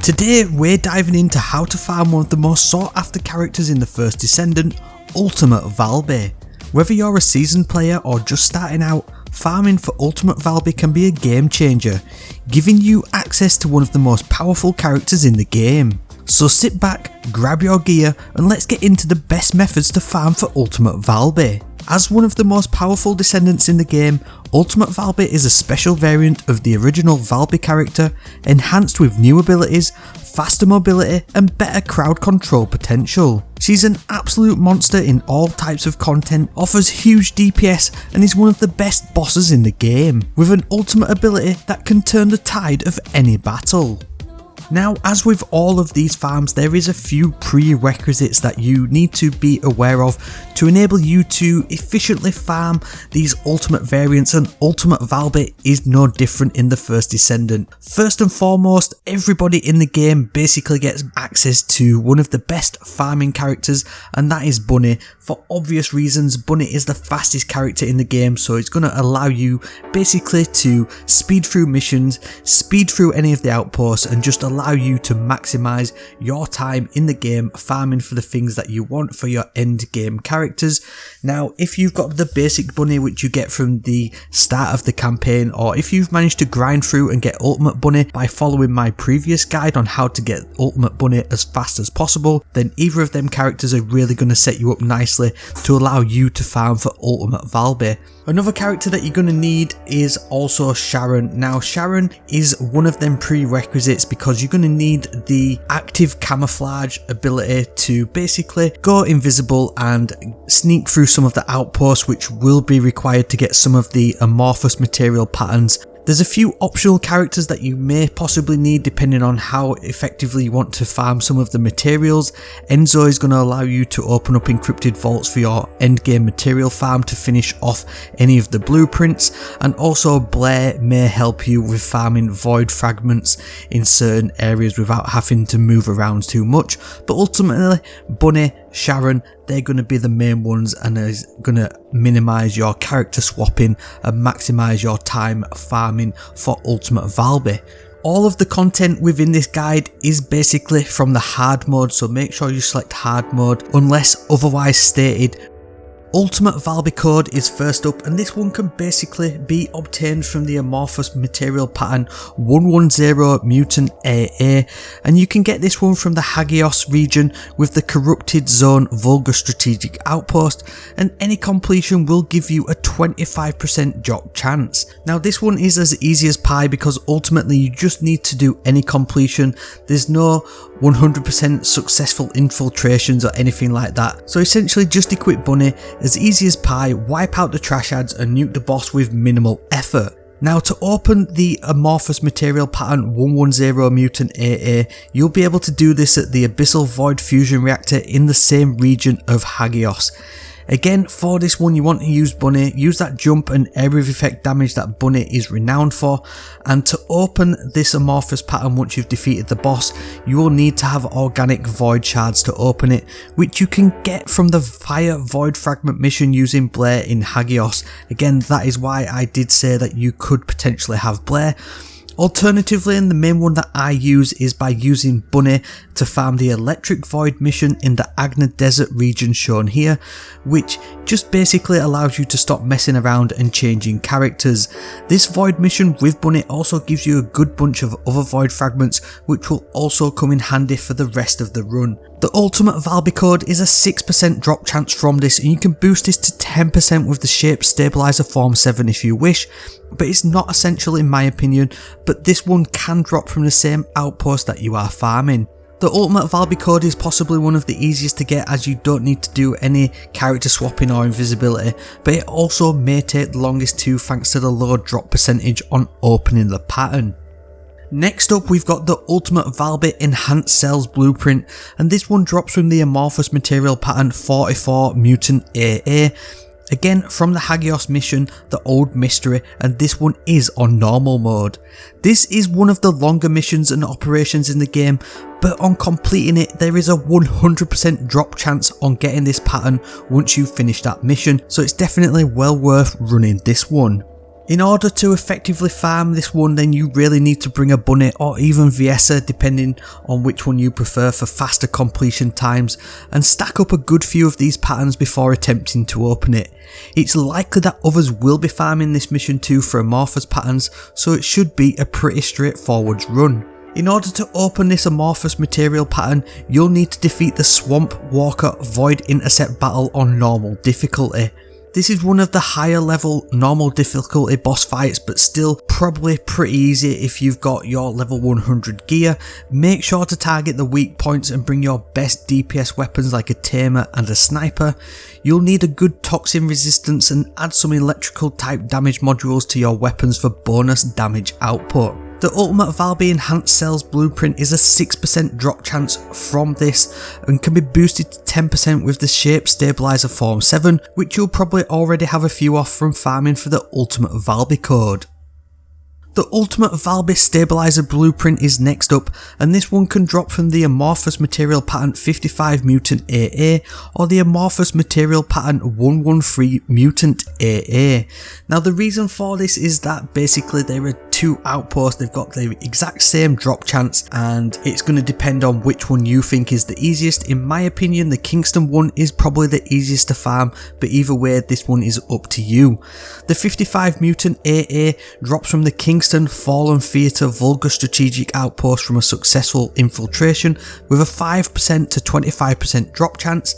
Today we're diving into how to farm one of the most sought after characters in the first Descendant, Ultimate Valby. Whether you're a seasoned player or just starting out, farming for Ultimate Valby can be a game changer, giving you access to one of the most powerful characters in the game. So sit back, grab your gear and let's get into the best methods to farm for Ultimate Valby. As one of the most powerful Descendants in the game, Ultimate Valby is a special variant of the original Valby character, enhanced with new abilities, faster mobility and better crowd control potential. She's an absolute monster in all types of content, offers huge DPS and is one of the best bosses in the game, with an ultimate ability that can turn the tide of any battle. Now, as with all of these farms, there is a few prerequisites that you need to be aware of to enable you to efficiently farm these ultimate variants, and Ultimate Valby is no different in the first Descendant. First and foremost, everybody in the game basically gets access to one of the best farming characters, and that is Bunny. For obvious reasons, Bunny is the fastest character in the game, so it's going to allow you basically to speed through missions, speed through any of the outposts, and just allow you to maximize your time in the game farming for the things that you want for your end game characters. Now, if you've got the basic Bunny which you get from the start of the campaign, or if you've managed to grind through and get Ultimate Bunny by following my previous guide on how to get Ultimate Bunny as fast as possible, then either of them characters are really going to set you up nicely to allow you to farm for Ultimate Valby. Another character that you're going to need is also Sharon. Now, Sharon is one of them prerequisites because you're going to need the active camouflage ability to basically go invisible and sneak through some of the outposts, which will be required to get some of the Amorphous material patterns. There's a few optional characters that you may possibly need depending on how effectively you want to farm some of the materials. Enzo is going to allow you to open up encrypted vaults for your endgame material farm to finish off any of the blueprints, and also Blair may help you with farming void fragments in certain areas without having to move around too much. But ultimately, Bunny, Sharon, they're going to be the main ones, and is going to minimise your character swapping and maximise your time farming for Ultimate Valby. All of the content within this guide is basically from the hard mode, so make sure you select hard mode unless otherwise stated. Ultimate Valby code is first up, and this one can basically be obtained from the Amorphous material pattern 110 Mutant AA, and you can get this one from the Hagios region with the Corrupted Zone Vulgar Strategic Outpost, and any completion will give you a 25% jock chance. Now, this one is as easy as pie because ultimately you just need to do any completion. There's no 100% successful infiltrations or anything like that, so essentially just equip Bunny, as easy as pie, wipe out the trash ads and nuke the boss with minimal effort. Now, to open the Amorphous material pattern 110 Mutant AA, you'll be able to do this at the Abyssal Void Fusion Reactor in the same region of Hagios. Again, for this one you want to use Bunny, use that jump and area of effect damage that Bunny is renowned for, and to open this Amorphous pattern once you've defeated the boss, you will need to have organic void shards to open it, which you can get from the Fire Void Fragment mission using Blair in Hagios. Again, that is why I did say that you could potentially have Blair. Alternatively, and the main one that I use is by using Bunny to farm the Electric Void mission in the Agna Desert region shown here, which just basically allows you to stop messing around and changing characters. This Void mission with Bunny also gives you a good bunch of other Void fragments, which will also come in handy for the rest of the run. The Ultimate Valby code is a 6% drop chance from this, and you can boost this to 10% with the Shape Stabiliser Form 7 if you wish, but it's not essential in my opinion, but this one can drop from the same outpost that you are farming. The Ultimate Valby code is possibly one of the easiest to get, as you don't need to do any character swapping or invisibility, but it also may take the longest too thanks to the low drop percentage on opening the pattern. Next up, we've got the Ultimate Valby Enhanced Cells Blueprint, and this one drops from the Amorphous material pattern 44 Mutant AA. Again, from the Hagios mission, the Old Mystery, and this one is on normal mode. This is one of the longer missions and operations in the game, but on completing it there is a 100% drop chance on getting this pattern once you finish that mission, so it's definitely well worth running this one. In order to effectively farm this one, then you really need to bring a bunny or even Viessa, depending on which one you prefer, for faster completion times, and stack up a good few of these patterns before attempting to open it. It's likely that others will be farming this mission too for Amorphous patterns, so it should be a pretty straightforward run. In order to open this Amorphous material pattern, you'll need to defeat the Swamp Walker Void Intercept battle on normal difficulty. This is one of the higher level normal difficulty boss fights, but still probably pretty easy if you've got your level 100 gear. Make sure to target the weak points and bring your best DPS weapons like a tamer and a sniper. You'll need a good toxin resistance and add some electrical type damage modules to your weapons for bonus damage output. The Ultimate Valby Enhanced Cells blueprint is a 6% drop chance from this and can be boosted to 10% with the Shape Stabiliser Form 7, which you'll probably already have a few off from farming for the Ultimate Valby code. The Ultimate Valby Stabiliser blueprint is next up, and this one can drop from the Amorphous material pattern 55 Mutant AA or the Amorphous material pattern 113 Mutant AA. Now the reason for this is that basically there are two outposts, they've got the exact same drop chance, and it's going to depend on which one you think is the easiest. In my opinion, the Kingston one is probably the easiest to farm, but either way this one is up to you. The 55 Mutant AA drops from the Kingston Fallen Theatre Vulgar Strategic Outpost from a successful infiltration with a 5% to 25% drop chance,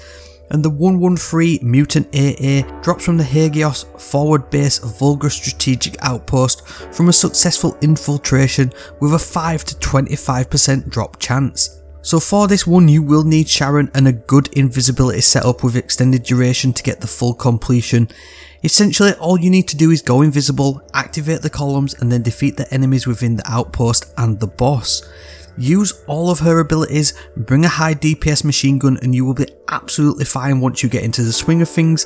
and the 113 Mutant AA drops from the Hagios Forward Base Vulgar Strategic Outpost from a successful infiltration with a 5 to 25% drop chance. So for this one you will need Sharon and a good invisibility setup with extended duration to get the full completion. Essentially all you need to do is go invisible, activate the columns and then defeat the enemies within the outpost and the boss. Use all of her abilities, bring a high DPS machine gun and you will be absolutely fine once you get into the swing of things.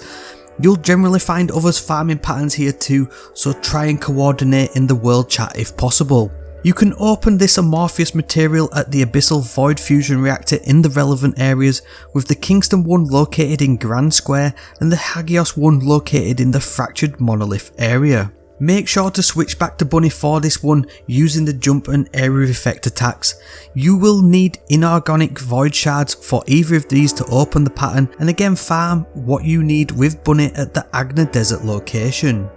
You'll generally find others farming patterns here too, so try and coordinate in the world chat if possible. You can open this Amorphous material at the Abyssal Void Fusion Reactor in the relevant areas, with the Kingston one located in Grand Square and the Hagios one located in the Fractured Monolith area. Make sure to switch back to Bunny for this one using the jump and area effect attacks. You will need inorganic void shards for either of these to open the pattern, and again farm what you need with Bunny at the Agna Desert location.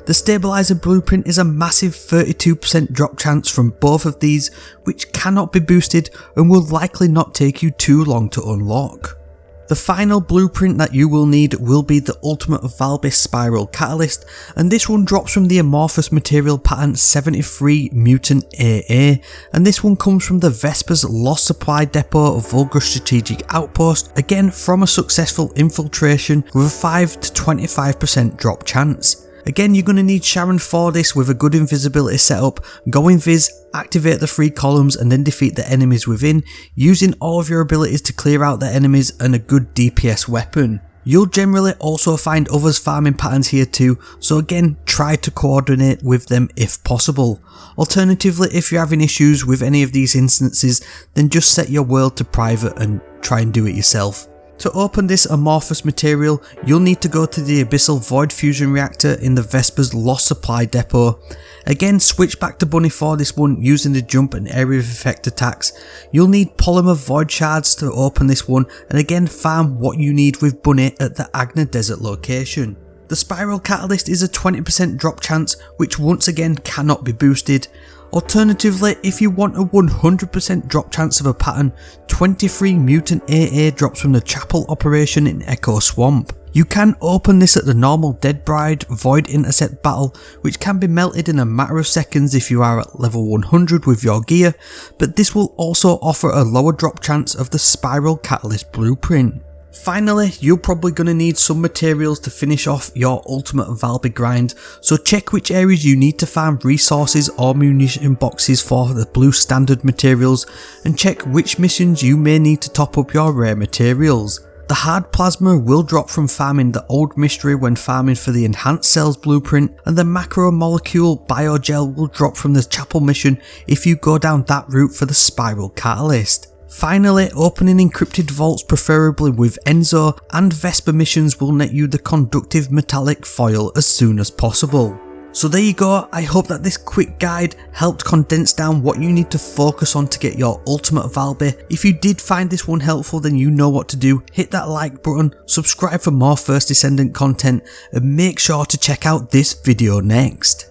The Stabiliser blueprint is a massive 32% drop chance from both of these, which cannot be boosted and will likely not take you too long to unlock. The final blueprint that you will need will be the Ultimate Valby Spiral Catalyst, and this one drops from the Amorphous material pattern 73 Mutant AA, and this one comes from the Vesper's Lost Supply Depot Vulgar Strategic Outpost, again from a successful infiltration with a 5 to 25% drop chance. Again, you're going to need Sharon for this with a good invisibility setup. Go invis, activate the 3 columns and then defeat the enemies within, using all of your abilities to clear out the enemies and a good DPS weapon. You'll generally also find others farming patterns here too, so again try to coordinate with them if possible. Alternatively, if you're having issues with any of these instances, then just set your world to private and try and do it yourself. To open this Amorphous material, you'll need to go to the Abyssal Void Fusion Reactor in the Vesper's Lost Supply Depot. Again, switch back to Bunny for this one using the jump and area of effect attacks. You'll need Polymer Void Shards to open this one, and again farm what you need with Bunny at the Agna Desert location. The Spiral Catalyst is a 20% drop chance, which once again cannot be boosted. Alternatively, if you want a 100% drop chance of a pattern, 23 Mutant AA drops from the Chapel operation in Echo Swamp. You can open this at the normal Dead Bride Void Intercept battle, which can be melted in a matter of seconds if you are at level 100 with your gear, but this will also offer a lower drop chance of the Spiral Catalyst blueprint. Finally, you're probably going to need some materials to finish off your Ultimate Valby grind, so check which areas you need to farm resources or munition boxes for the blue standard materials, and check which missions you may need to top up your rare materials. The hard plasma will drop from farming the old mystery when farming for the enhanced cells blueprint, and the macromolecule biogel will drop from the chapel mission if you go down that route for the spiral catalyst. Finally, opening encrypted vaults preferably with Enzo and Vesper missions will net you the conductive metallic foil as soon as possible. So there you go, I hope that this quick guide helped condense down what you need to focus on to get your ultimate Valby. If you did find this one helpful, then you know what to do. Hit that like button, subscribe for more First Descendant content, and make sure to check out this video next.